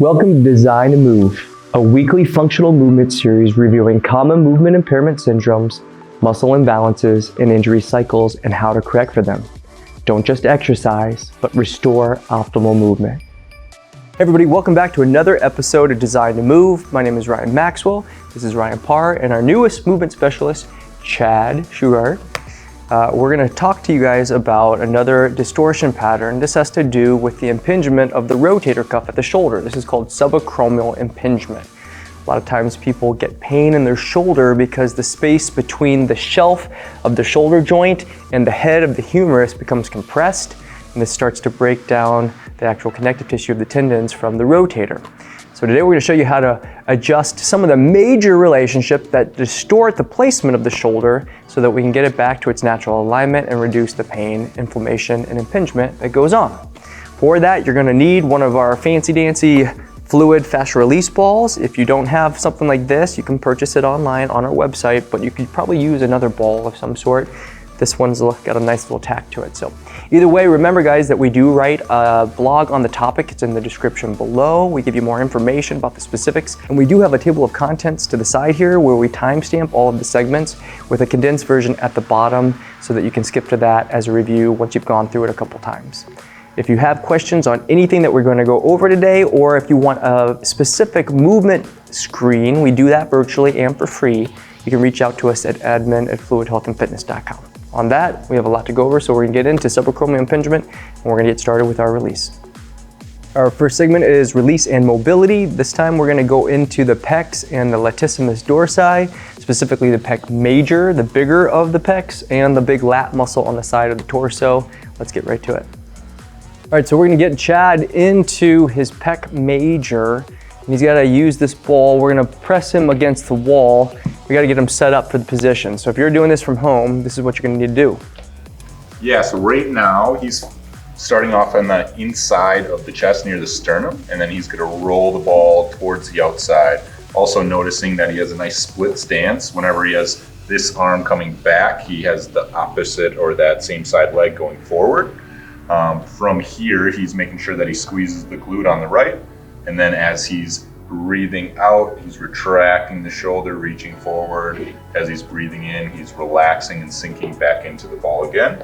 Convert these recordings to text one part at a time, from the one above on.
Welcome to Design to Move, a weekly functional movement series reviewing common movement impairment syndromes, muscle imbalances, and injury cycles and how to correct for them. Don't just exercise, but restore optimal movement. Hey everybody, welcome back to another episode of Design to Move. My name is Ryan Maxwell, this is Ryan Parr, and our newest movement specialist, Chad Schugar. We're going to talk to you guys about another distortion pattern. This has to do with the impingement of the rotator cuff at the shoulder. This is called subacromial impingement. A lot of times people get pain in their shoulder because the space between the shelf of the shoulder joint and the head of the humerus becomes compressed, and this starts to break down the actual connective tissue of the tendons from the rotator. So today we're going to show you how to adjust some of the major relationships that distort the placement of the shoulder so that we can get it back to its natural alignment and reduce the pain, inflammation, and impingement that goes on. For that, you're going to need one of our fancy-dancy fluid fast release balls. If you don't have something like this, you can purchase it online on our website, but you could probably use another ball of some sort. This one's got a nice little tack to it. So either way, remember guys that we do write a blog on the topic. It's in the description below. We give you more information about the specifics. And we do have a table of contents to the side here where we timestamp all of the segments with a condensed version at the bottom so that you can skip to that as a review once you've gone through it a couple times. If you have questions on anything that we're going to go over today, or if you want a specific movement screen, we do that virtually and for free. You can reach out to us at admin@fluidhealthandfitness.com. On that, we have a lot to go over, so we're going to get into subacromial impingement, and we're going to get started with our release. Our first segment is release and mobility. This time we're going to go into the pecs and the latissimus dorsi, specifically the pec major, the bigger of the pecs, and the big lat muscle on the side of the torso. Let's get right to it. All right, so we're going to get Chad into his pec major, and he's got to use this ball. We're going to press him against the wall. We got to get him set up for the position. So if you're doing this from home, this is what you're going to need to do. Yeah, so right now he's starting off on the inside of the chest near the sternum, and then he's going to roll the ball towards the outside. Also noticing that he has a nice split stance. Whenever he has this arm coming back, he has the opposite or that same side leg going forward. From here, he's making sure that he squeezes the glute on the right, and then as he's breathing out, he's retracting the shoulder, reaching forward. As he's breathing in, he's relaxing and sinking back into the ball again.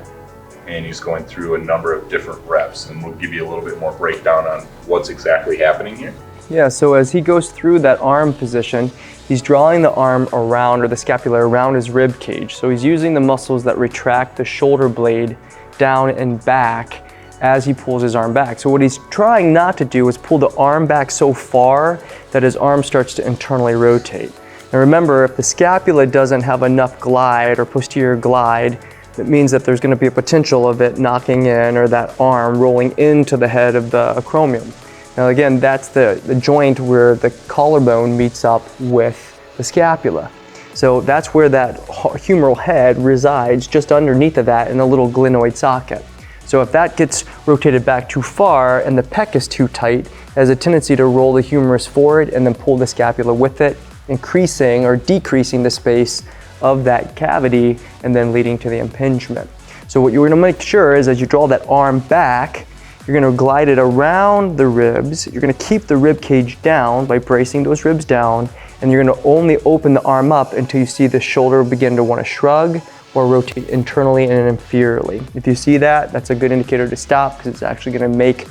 And he's going through a number of different reps, and we'll give you a little bit more breakdown on what's exactly happening here. Yeah, so as he goes through that arm position, he's drawing the arm around, or the scapula around his rib cage. So he's using the muscles that retract the shoulder blade down and back as he pulls his arm back. So what he's trying not to do is pull the arm back so far that his arm starts to internally rotate. Now remember, if the scapula doesn't have enough glide or posterior glide, that means that there's going to be a potential of it knocking in, or that arm rolling into the head of the acromion. Now again, that's the joint where the collarbone meets up with the scapula. So that's where that humeral head resides, just underneath of that in a little glenoid socket. So if that gets rotated back too far and the pec is too tight, it has a tendency to roll the humerus forward and then pull the scapula with it, increasing or decreasing the space of that cavity and then leading to the impingement. So what you're going to make sure is as you draw that arm back, you're going to glide it around the ribs. You're going to keep the rib cage down by bracing those ribs down, and you're going to only open the arm up until you see the shoulder begin to want to shrug or rotate internally and inferiorly. If you see that, that's a good indicator to stop, because it's actually going to make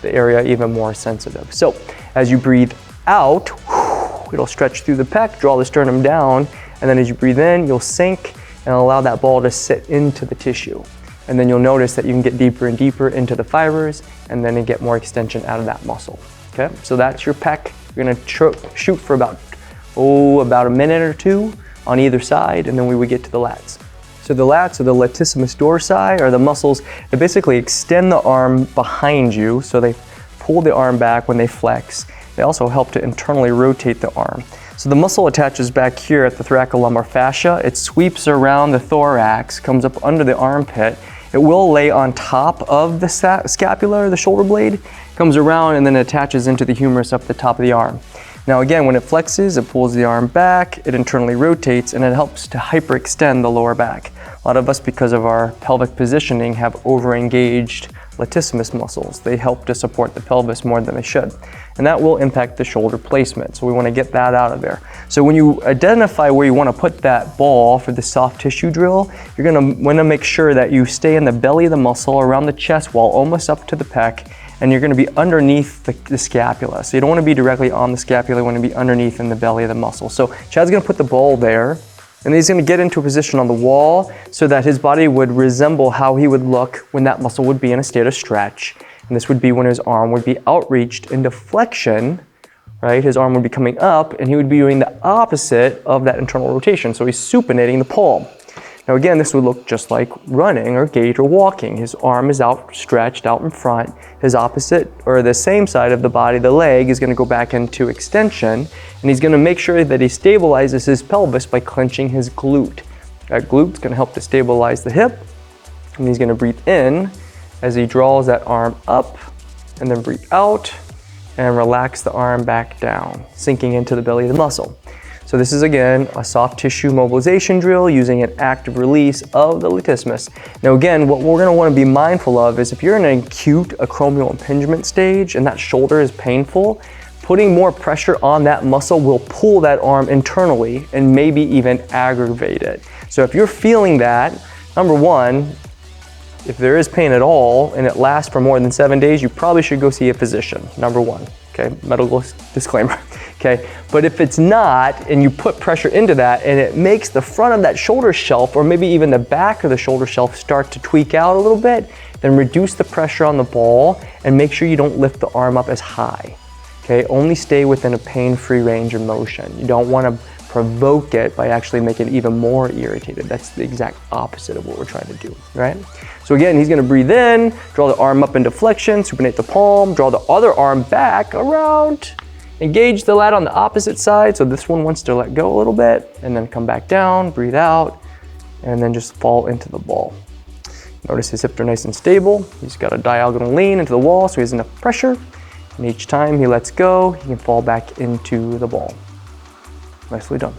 the area even more sensitive. So as you breathe out, it'll stretch through the pec, draw the sternum down, and then as you breathe in, you'll sink and allow that ball to sit into the tissue. And then you'll notice that you can get deeper and deeper into the fibers, and then you get more extension out of that muscle. Okay, so that's your pec. You're going to shoot for about a minute or two on either side, and then we would get to the lats. So the lats, or the latissimus dorsi, are the muscles that basically extend the arm behind you, so they pull the arm back when they flex. They also help to internally rotate the arm. So the muscle attaches back here at the thoracolumbar fascia. It sweeps around the thorax, comes up under the armpit. It will lay on top of the scapula, or the shoulder blade, comes around and then attaches into the humerus up the top of the arm. Now again, when it flexes, it pulls the arm back, it internally rotates, and it helps to hyperextend the lower back. A lot of us, because of our pelvic positioning, have overengaged latissimus muscles. They help to support the pelvis more than they should. and that will impact the shoulder placement. So we want to get that out of there. So when you identify where you want to put that ball for the soft tissue drill, you're going to want to make sure that you stay in the belly of the muscle around the chest wall, almost up to the pec, and you're going to be underneath the scapula. So you don't want to be directly on the scapula, you want to be underneath in the belly of the muscle. So Chad's going to put the ball there, and he's going to get into a position on the wall so that his body would resemble how he would look when that muscle would be in a state of stretch. And this would be when his arm would be outreached into flexion, right? His arm would be coming up, and he would be doing the opposite of that internal rotation. So he's supinating the palm. Now again, this would look just like running or gait or walking. His arm is outstretched out in front. His opposite, or the same side of the body, the leg, is going to go back into extension, and he's going to make sure that he stabilizes his pelvis by clenching his glute. That glute's going to help to stabilize the hip, and he's going to breathe in as he draws that arm up, and then breathe out, and relax the arm back down, sinking into the belly of the muscle. So this is, again, a soft tissue mobilization drill using an active release of the latissimus. Now again, what we're going to want to be mindful of is if you're in an acute acromial impingement stage and that shoulder is painful, putting more pressure on that muscle will pull that arm internally and maybe even aggravate it. So if you're feeling that, number one, if there is pain at all and it lasts for more than 7 days, you probably should go see a physician, number one. Okay, medical disclaimer. Okay, but if it's not, and you put pressure into that and it makes the front of that shoulder shelf or maybe even the back of the shoulder shelf start to tweak out a little bit, then reduce the pressure on the ball and make sure you don't lift the arm up as high. Okay, only stay within a pain-free range of motion. You don't want to provoke it by actually making it even more irritated. That's the exact opposite of what we're trying to do, right? So again, he's going to breathe in, draw the arm up into flexion, supinate the palm, draw the other arm back around, engage the lat on the opposite side. So this one wants to let go a little bit, and then come back down, breathe out, and then just fall into the ball. Notice his hips are nice and stable. He's got a diagonal lean into the wall, so he has enough pressure. And each time he lets go, he can fall back into the ball. Nicely done.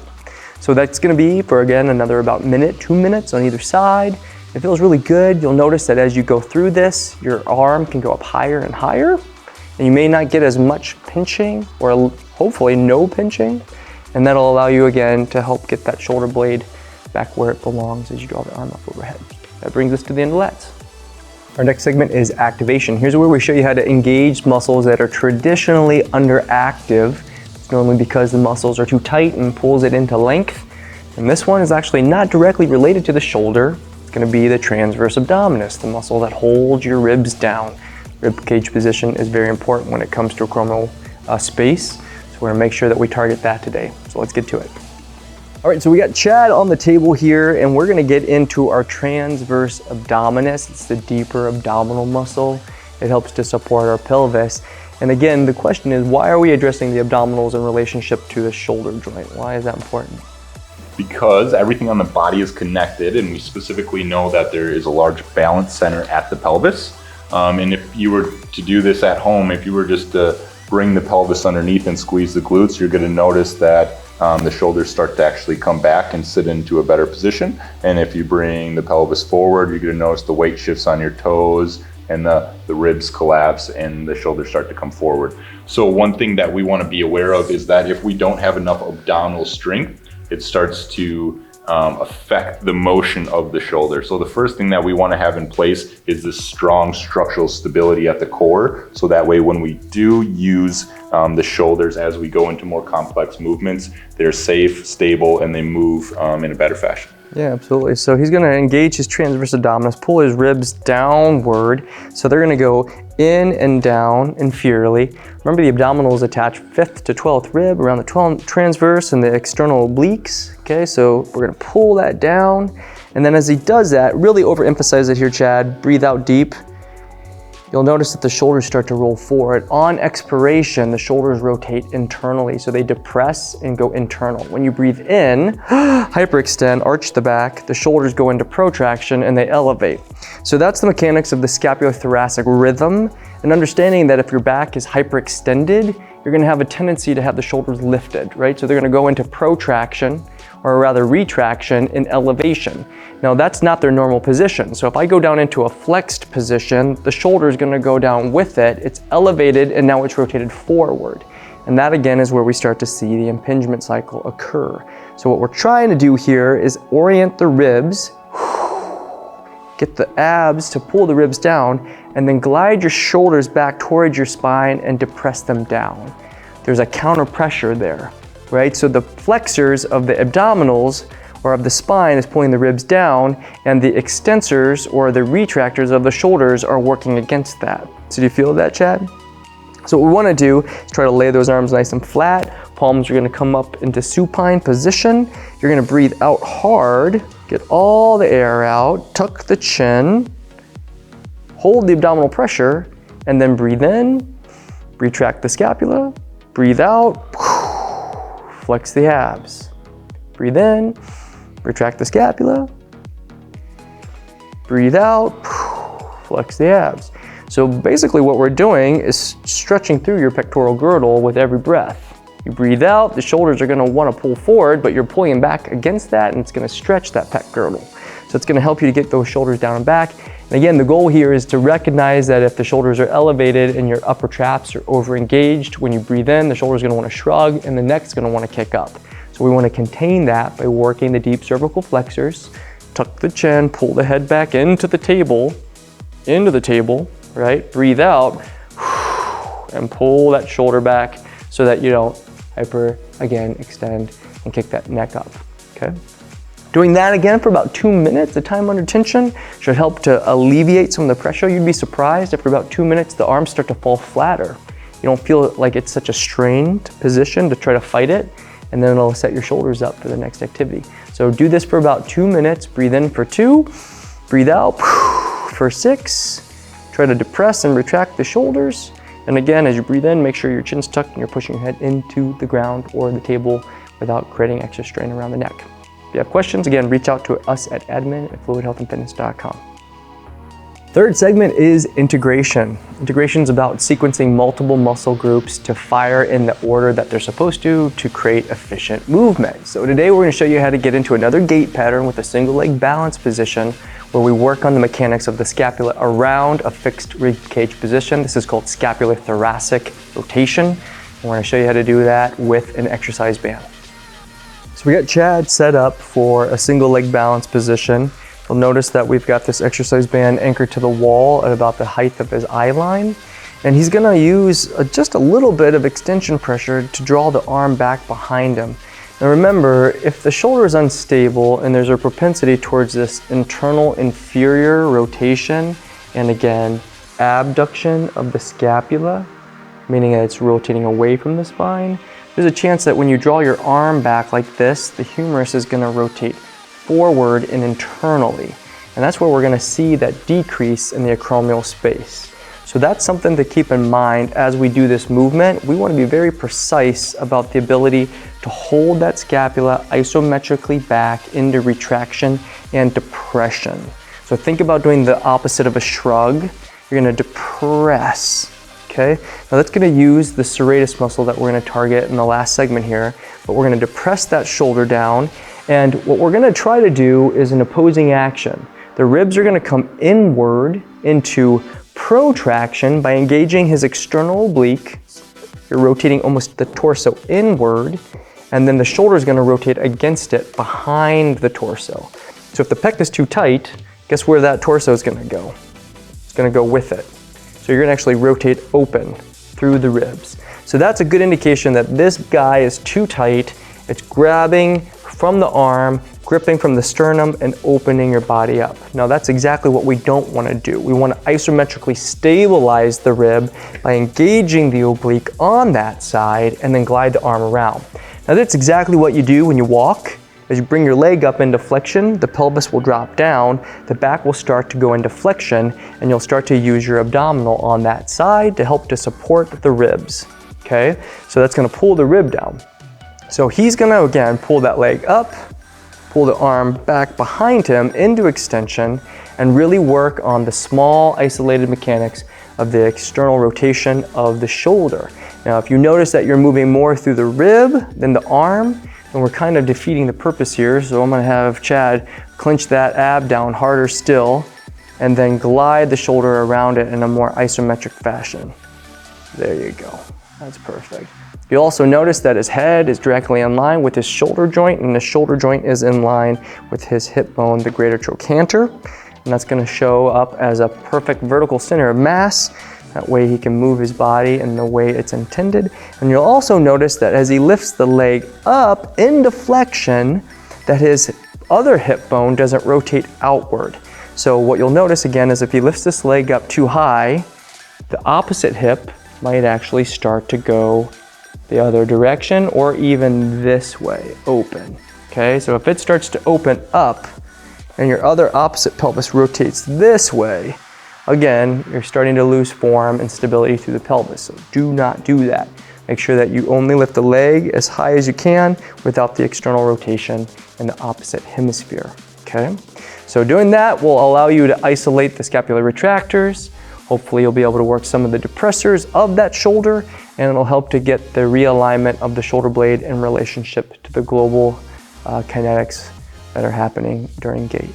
So that's going to be for, again, another about minute, 2 minutes on either side. It feels really good. You'll notice that as you go through this, your arm can go up higher and higher, and you may not get as much pinching, or hopefully no pinching, and that'll allow you again to help get that shoulder blade back where it belongs as you draw the arm up overhead. That brings us to the end of lats. Our next segment is activation. Here's where we show you how to engage muscles that are traditionally underactive. It's normally because the muscles are too tight and pulls it into length. And this one is actually not directly related to the shoulder. It's going to be the transverse abdominis, the muscle that holds your ribs down. Rib cage position is very important when it comes to acromial space. So we're going to make sure that we target that today. So let's get to it. All right, so we got Chad on the table here, and we're going to get into our transverse abdominis. It's the deeper abdominal muscle. It helps to support our pelvis. And again, the question is, why are we addressing the abdominals in relationship to the shoulder joint? Why is that important? Because everything on the body is connected, and we specifically know that there is a large balance center at the pelvis. And if you were to do this at home, if you were just to bring the pelvis underneath and squeeze the glutes, you're going to notice that the shoulders start to actually come back and sit into a better position. And if you bring the pelvis forward, you're going to notice the weight shifts on your toes, and the ribs collapse and the shoulders start to come forward. So one thing that we want to be aware of is that if we don't have enough abdominal strength, it starts to affect the motion of the shoulder. So the first thing that we want to have in place is this strong structural stability at the core. So that way when we do use the shoulders as we go into more complex movements, they're safe, stable, and they move in a better fashion. Yeah, absolutely. So he's going to engage his transverse abdominis, pull his ribs downward. So they're going to go in and down inferiorly. Remember, the abdominals attach 5th to 12th rib around the 12th transverse and the external obliques. Okay, so we're going to pull that down. And then as he does that, really overemphasize it here, Chad. Breathe out deep. You'll notice that the shoulders start to roll forward. On expiration, the shoulders rotate internally, so they depress and go internal. When you breathe in, hyperextend, arch the back, the shoulders go into protraction and they elevate. So that's the mechanics of the scapulothoracic rhythm, and understanding that if your back is hyperextended, you're gonna have a tendency to have the shoulders lifted, right? So they're gonna go into protraction or rather retraction in elevation. Now that's not their normal position. So if I go down into a flexed position, the shoulder is going to go down with it. It's elevated and now it's rotated forward. And that again is where we start to see the impingement cycle occur. So what we're trying to do here is orient the ribs, get the abs to pull the ribs down, and then glide your shoulders back towards your spine and depress them down. There's a counter pressure there, right? So the flexors of the abdominals or of the spine is pulling the ribs down, and the extensors or the retractors of the shoulders are working against that. So do you feel that, Chad? So what we want to do is try to lay those arms nice and flat. Palms are going to come up into supine position. You're going to breathe out hard, get all the air out, tuck the chin, hold the abdominal pressure, and then breathe in, retract the scapula, breathe out, flex the abs. Breathe in, retract the scapula, breathe out, flex the abs. So basically what we're doing is stretching through your pectoral girdle with every breath. You breathe out, the shoulders are going to want to pull forward, but you're pulling back against that, and it's going to stretch that pec girdle. So it's going to help you to get those shoulders down and back. And again, the goal here is to recognize that if the shoulders are elevated and your upper traps are over-engaged, when you breathe in, the shoulder's going to want to shrug and the neck's going to want to kick up. So we want to contain that by working the deep cervical flexors, tuck the chin, pull the head back into the table, right? Breathe out and pull that shoulder back so that you don't extend and kick that neck up, okay? Doing that again for about 2 minutes, the time under tension should help to alleviate some of the pressure. You'd be surprised after about 2 minutes, the arms start to fall flatter. You don't feel like it's such a strained position to try to fight it, and then it'll set your shoulders up for the next activity. So do this for about 2 minutes, breathe in for 2, breathe out for 6, try to depress and retract the shoulders. And again, as you breathe in, make sure your chin's tucked and you're pushing your head into the ground or the table without creating extra strain around the neck. If you have questions, again, reach out to us at admin@fluidhealthandfitness.com. Third segment is integration. Integration is about sequencing multiple muscle groups to fire in the order that they're supposed to create efficient movement. So today we're going to show you how to get into another gait pattern with a single leg balance position where we work on the mechanics of the scapula around a fixed rib cage position. This is called scapular thoracic rotation. We're going to show you how to do that with an exercise band. So we got Chad set up for a single leg balance position. You'll notice that we've got this exercise band anchored to the wall at about the height of his eye line. And he's gonna use just a little bit of extension pressure to draw the arm back behind him. Now remember, if the shoulder is unstable and there's a propensity towards this internal inferior rotation, and again, abduction of the scapula, meaning that it's rotating away from the spine, there's a chance that when you draw your arm back like this, the humerus is gonna rotate forward and internally. And that's where we're gonna see that decrease in the acromial space. So that's something to keep in mind as we do this movement. We wanna be very precise about the ability to hold that scapula isometrically back into retraction and depression. So think about doing the opposite of a shrug. You're gonna depress, okay? Now that's gonna use the serratus muscle that we're gonna target in the last segment here, but we're gonna depress that shoulder down. And what we're gonna try to do is an opposing action. The ribs are gonna come inward into protraction by engaging his external oblique. You're rotating almost the torso inward, and then the shoulder is gonna rotate against it behind the torso. So if the pec is too tight, guess where that torso is gonna go? It's gonna go with it. So you're gonna actually rotate open through the ribs. So that's a good indication that this guy is too tight. It's grabbing from the arm, gripping from the sternum, and opening your body up. Now that's exactly what we don't want to do. We want to isometrically stabilize the rib by engaging the oblique on that side and then glide the arm around. Now that's exactly what you do when you walk. As you bring your leg up into flexion, the pelvis will drop down, the back will start to go into flexion, and you'll start to use your abdominal on that side to help to support the ribs, okay? So that's gonna pull the rib down. So he's gonna, again, pull that leg up, pull the arm back behind him into extension, and really work on the small isolated mechanics of the external rotation of the shoulder. Now, if you notice that you're moving more through the rib than the arm, and we're kind of defeating the purpose here. So I'm gonna have Chad clench that ab down harder still, and then glide the shoulder around it in a more isometric fashion. There you go, that's perfect. You'll also notice that his head is directly in line with his shoulder joint, and the shoulder joint is in line with his hip bone, the greater trochanter. And that's gonna show up as a perfect vertical center of mass. That way he can move his body in the way it's intended. And you'll also notice that as he lifts the leg up in flexion, that his other hip bone doesn't rotate outward. So what you'll notice again is if he lifts this leg up too high, the opposite hip might actually start to go the other direction or even this way, open. Okay, so if it starts to open up and your other opposite pelvis rotates this way, again, you're starting to lose form and stability through the pelvis. So do not do that. Make sure that you only lift the leg as high as you can without the external rotation in the opposite hemisphere, okay? So doing that will allow you to isolate the scapular retractors. Hopefully you'll be able to work some of the depressors of that shoulder, and it'll help to get the realignment of the shoulder blade in relationship to the global kinetics that are happening during gait.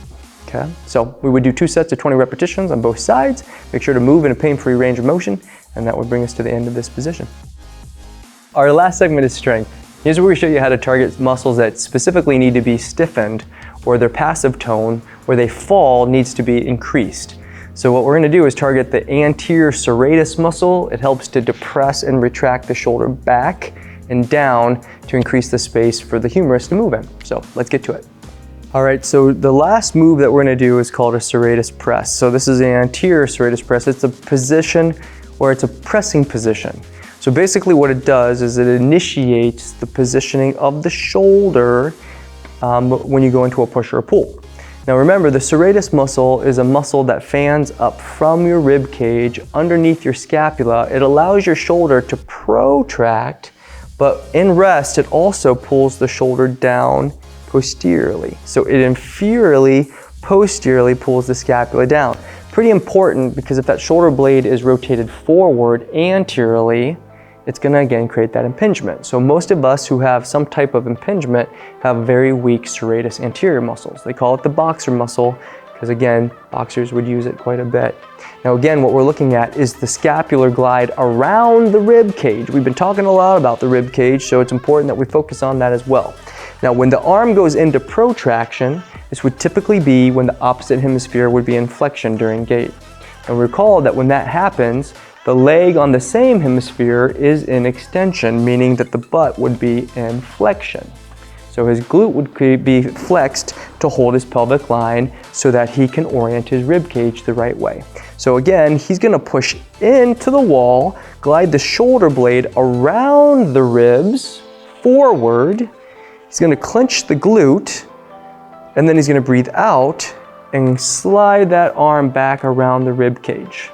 Okay, so we would do 2 sets of 20 repetitions on both sides. Make sure to move in a pain-free range of motion, and that would bring us to the end of this position. Our last segment is strength. Here's where we show you how to target muscles that specifically need to be stiffened, or their passive tone, where they fall, needs to be increased. So what we're gonna do is target the anterior serratus muscle. It helps to depress and retract the shoulder back and down to increase the space for the humerus to move in. So let's get to it. All right, so the last move that we're gonna do is called a serratus press. So this is an anterior serratus press. It's a position where it's a pressing position. So basically what it does is it initiates the positioning of the shoulder when you go into a push or a pull. Now remember, the serratus muscle is a muscle that fans up from your rib cage underneath your scapula. It allows your shoulder to protract, but in rest, it also pulls the shoulder down posteriorly. So it inferiorly, posteriorly pulls the scapula down. Pretty important, because if that shoulder blade is rotated forward anteriorly, it's gonna again create that impingement. So most of us who have some type of impingement have very weak serratus anterior muscles. They call it the boxer muscle, because again, boxers would use it quite a bit. Now again, what we're looking at is the scapular glide around the rib cage. We've been talking a lot about the rib cage, so it's important that we focus on that as well. Now, when the arm goes into protraction, this would typically be when the opposite hemisphere would be in flexion during gait. And recall that when that happens, the leg on the same hemisphere is in extension, meaning that the butt would be in flexion. So his glute would be flexed to hold his pelvic line so that he can orient his rib cage the right way. So again, he's gonna push into the wall, glide the shoulder blade around the ribs forward. He's gonna clench the glute, and then he's gonna breathe out and slide that arm back around the rib cage.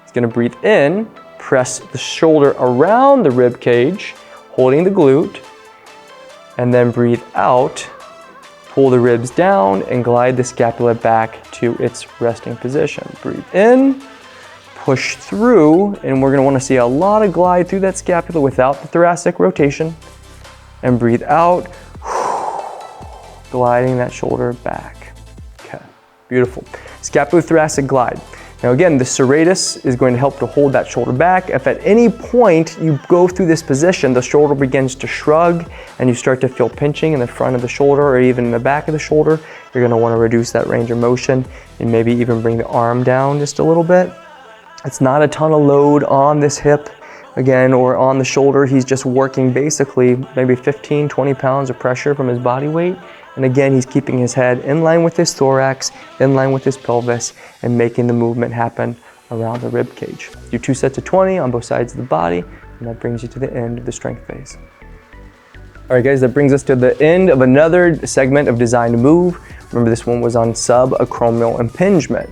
He's gonna breathe in, press the shoulder around the rib cage, holding the glute, and then breathe out, pull the ribs down, and glide the scapula back to its resting position. Breathe in, push through, and we're gonna wanna see a lot of glide through that scapula without the thoracic rotation, and breathe out, gliding that shoulder back. Okay, beautiful. Scapulothoracic glide. Now again, the serratus is going to help to hold that shoulder back. If at any point you go through this position, the shoulder begins to shrug and you start to feel pinching in the front of the shoulder or even in the back of the shoulder, you're gonna wanna reduce that range of motion and maybe even bring the arm down just a little bit. It's not a ton of load on this hip, again, or on the shoulder. He's just working basically maybe 15, 20 pounds of pressure from his body weight. And again, he's keeping his head in line with his thorax, in line with his pelvis, and making the movement happen around the rib cage. Do 2 sets of 20 on both sides of the body, and that brings you to the end of the strength phase. All right, guys, that brings us to the end of another segment of Design to Move. Remember, this one was on subacromial impingement.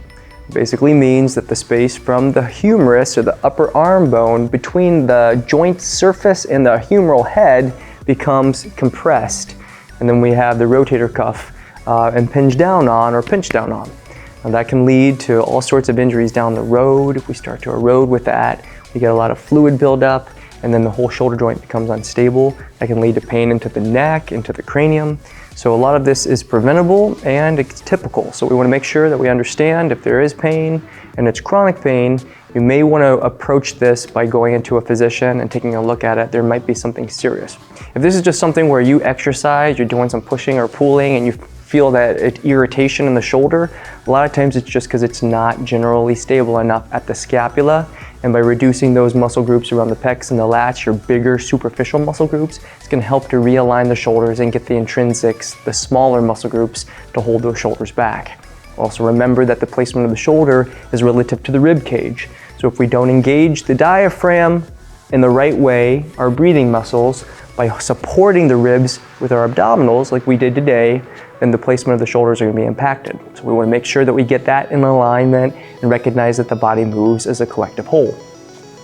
It basically means that the space from the humerus, or the upper arm bone, between the joint surface and the humeral head becomes compressed. And then we have the rotator cuff impinge down on or pinch down on. Now that can lead to all sorts of injuries down the road. If we start to erode with that, we get a lot of fluid buildup, and then the whole shoulder joint becomes unstable. That can lead to pain into the neck, into the cranium. So a lot of this is preventable and it's typical. So we want to make sure that we understand if there is pain and it's chronic pain, you may want to approach this by going into a physician and taking a look at it. There might be something serious. If this is just something where you exercise, you're doing some pushing or pulling and you feel that irritation in the shoulder, a lot of times it's just because it's not generally stable enough at the scapula. And by reducing those muscle groups around the pecs and the lats, your bigger superficial muscle groups, it's going to help to realign the shoulders and get the intrinsics, the smaller muscle groups, to hold those shoulders back. Also remember that the placement of the shoulder is relative to the rib cage. So if we don't engage the diaphragm in the right way, our breathing muscles, by supporting the ribs with our abdominals like we did today, then the placement of the shoulders are going to be impacted. So we want to make sure that we get that in alignment and recognize that the body moves as a collective whole.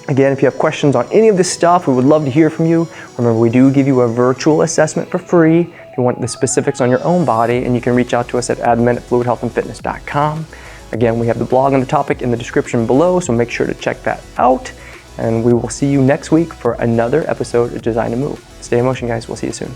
Again, if you have questions on any of this stuff, we would love to hear from you. Remember, we do give you a virtual assessment for free if you want the specifics on your own body, and you can reach out to us at admin@fluidhealthandfitness.com. Again, we have the blog on the topic in the description below, so make sure to check that out. And we will see you next week for another episode of Design to Move. Stay in motion, guys. We'll see you soon.